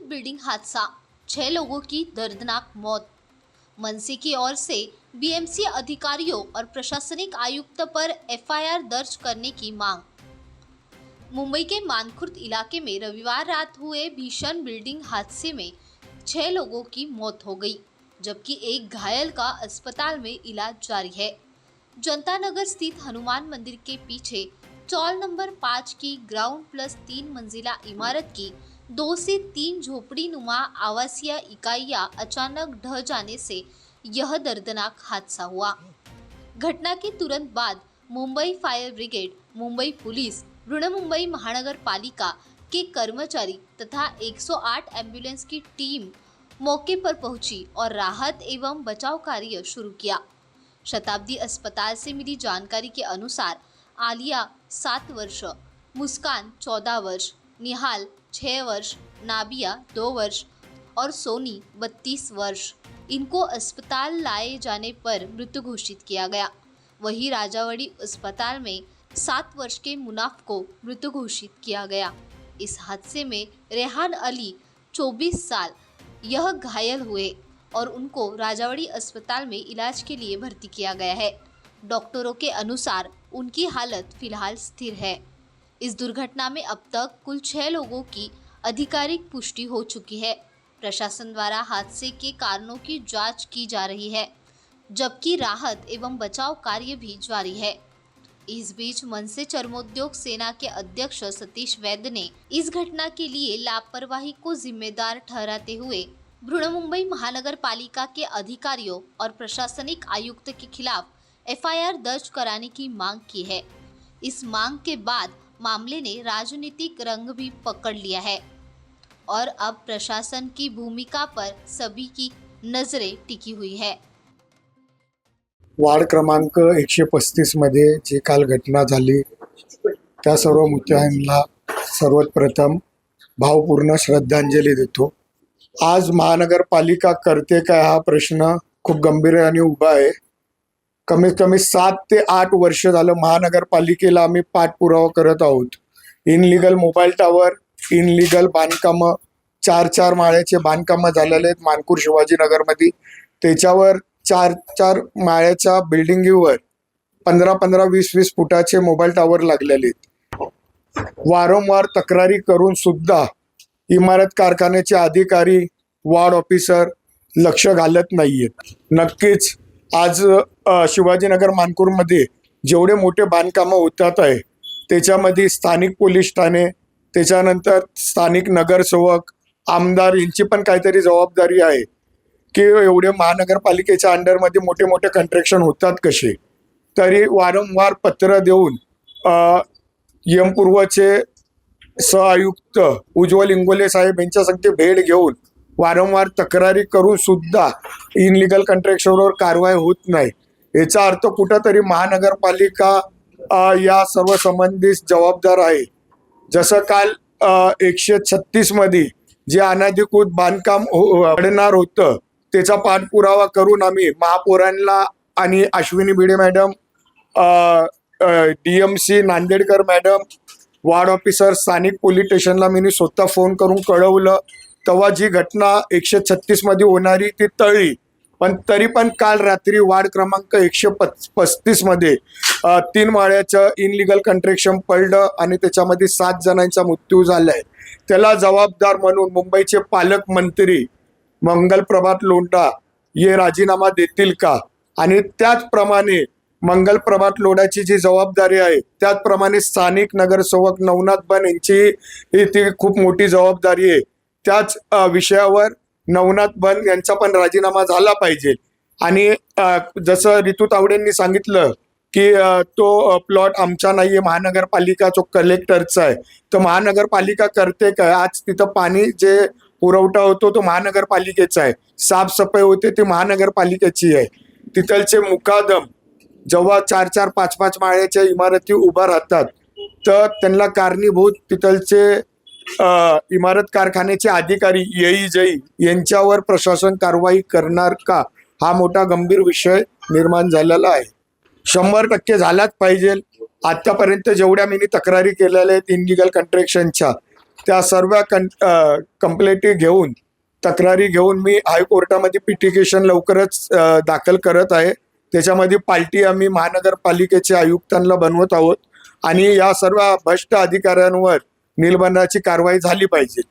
Building हादसा, 6 लोगों की दर्दनाक मौत। मनसे की ओर से बीएमसी अधिकारियों और प्रशासनिक आयुक्त पर एफआईआर दर्ज करने की मांग। मुंबई के मानखुर्द इलाके में रविवार रात हुए भीषण बिल्डिंग हादसे में 6 लोगों की मौत हो गई, जबकि एक घायल का अस्पताल में इलाज जारी है। जनता नगर स्थित हनुमान मंदिर के पीछे चौल नंबर 5 की ग्राउंड प्लस 3 मंजिला इमारत की 2 से 3 झोपड़ी नुमा आवासीय इकाइयां अचानक ढह जाने से यह दर्दनाक हादसा हुआ। घटना के तुरंत बाद Mumbai fire brigade, Mumbai police, Brihanmumbai महानगर पालिका के कर्मचारी तथा 108 एम्बुलेंस की टीम मौके पर पहुंची और राहत एवं बचाव कार्य शुरू किया। शताब्दी अस्पताल से मिली जानकारी के अनुसार आलिया 7 वर्ष, मुस्कान 14 वर्ष, निहाल 6 वर्ष, नाबिया 2 वर्ष और सोनी 32 वर्ष, इनको अस्पताल लाए जाने पर मृत घोषित किया गया। वहीं राजावड़ी अस्पताल में 7 वर्ष के मुनाफ को मृत घोषित किया गया। इस हादसे में रेहान अली 24 साल यह घायल हुए और उनको राजावड़ी अस्पताल में इलाज के लिए भर्ती किया गया है। डॉक्टरों के अनुसार उनकी हालत फिलहाल स्थिर है। इस दुर्घटना में अब तक कुल 6 लोगों की आधिकारिक पुष्टि हो चुकी है। प्रशासन द्वारा हादसे के कारणों की जांच की जा रही है, जबकि राहत एवं बचाव कार्य भी जारी है। इस बीच मनसे चर्मोद्योग सेना के अध्यक्ष सतीश वैद्य ने इस घटना के लिए लापरवाही को जिम्मेदार ठहराते हुए बृहन्मुंबई महानगर पालिका के अधिकारियों और प्रशासनिक आयुक्त के खिलाफ एफआईआर दर्ज कराने की मांग की है। इस मांग के बाद मामले ने राजनीतिक रंग भी पकड़ लिया है और अब प्रशासन की भूमिका पर सभी की नजरें टिकी हुई है। वार्ड क्रमांक 135 मध्ये जी काल घटना झाली त्या सर्व मृतांना सर्वप्रथम भावपूर्ण श्रद्धांजली देतो। आज महानगरपालिका करते काय हा प्रश्न खूप गंभीरपणे उभा आहे। कमीत कमी 7 ते 8 वर्ष झालं महानगरपालिकेला आम्ही पाठपुरावा करत आहोत। इनलिगल मोबाईल टावर, इनलिगल बांधकाम, 4-4 माळ्याचे बांधकाम झालेले आहेत मानखुर्द शिवाजीनगरमध्ये। त्याच्यावर 4-4 माळ्याच्या बिल्डिंगवर 15-15, 20-20 फुटाचे मोबाईल टावर लागलेले आहेत। वारंवार तक्रारी करून सुद्धा इमारत कारखान्याचे अधिकारी, वार्ड ऑफिसर लक्ष घालत नाहीयेत। नक्कीच आज शिवाजीनगर मानखुर्दमध्ये जेवढे मोठे बांधकाम होतात आहे त्याच्यामध्ये स्थानिक पोलीस ठाणे, त्याच्यानंतर स्थानिक नगरसेवक, आमदार यांची पण काहीतरी जबाबदारी आहे की एवढे महानगरपालिकेच्या अंडरमध्ये मोठे मोठे कन्स्ट्रक्शन होतात कसे। तरी वारंवार पत्र देऊन एम पूर्वचे सहआयुक्त उज्ज्वल इंगोले साहेब यांच्या संगती भेट घेऊन वारंवार तक्रारी करून सुद्धा इनलिगल कन्स्ट्रक्शनवर कारवाई होत नाही। याचा अर्थ कुठेतरी महानगरपालिका या सर्व संबंधित जबाबदार आहे। जसं काल 136 मध्ये जे अनधिकृत बांधकाम घडणार होतं त्याचा पाठपुरावा करून आम्ही महापौरांना आणि Ashwini Bhide madam, DMC Nandedkar madam, ward officer, स्थानिक पोलीस स्टेशनला मी स्वतः फोन करून कळवलं। तेव्हा जी घटना 136 मध्ये होणारी ती टळली, पण तरी पण काल रात्री वार्ड क्रमांक 135 मध्ये 3 माळ्याचं इनलिगल कन्स्ट्रक्शन पडलं आणि त्याच्यामध्ये 7 जणांचा मृत्यू झालाय। त्याला जबाबदार म्हणून मुंबईचे पालकमंत्री मंगल प्रभात लोढा हे राजीनामा देतील का? आणि त्याचप्रमाणे मंगल प्रभात लोढाची जी जबाबदारी आहे त्याचप्रमाणे स्थानिक नगरसेवक नवनाथ बन यांची ती खूप मोठी जबाबदारी आहे। त्याच विषयावर नवनाथ बन यांचा पण राजीनामा झाला पाहिजे। आणि जसं ऋतू तावडेंनी सांगितलं की तो प्लॉट आमचा नाहीये, महानगरपालिका जो कलेक्टरचा आहे, तर महानगरपालिका करते काय? आज तिथं पाणी जे पुरवठा होतो तो महानगरपालिकेचा आहे, साफसफाई होते ती महानगरपालिकेची आहे। तिथलचे मुकादम जेव्हा 4-4, 5-5 माळ्याच्या इमारती उभा राहतात तर त्यांना कारणीभूत तिथलचे इमारत कारखान्याचे अधिकारी येई यांच्यावर प्रशासन कारवाई करणार का? हा मोठा गंभीर विषय निर्माण झालेला आहे। 100% झालाच पाहिजे। आतापर्यंत जेवढ्या मी तक्रारी केलेल्या आहेत इनलिगल कन्स्ट्रक्शनच्या त्या सर्व कंप्लेंटी घेऊन तक्रारी घेऊन मी हायकोर्टामध्ये पिटिशन लवकरच दाखल करत आहे. त्याच्यामध्ये पार्टी आम्ही महानगरपालिकेचे आयुक्तांना बनवत आहोत आणि या सर्व भ्रष्ट अधिकाऱ्यांवर निलंबनाची कारवाई झाली पाहिजे.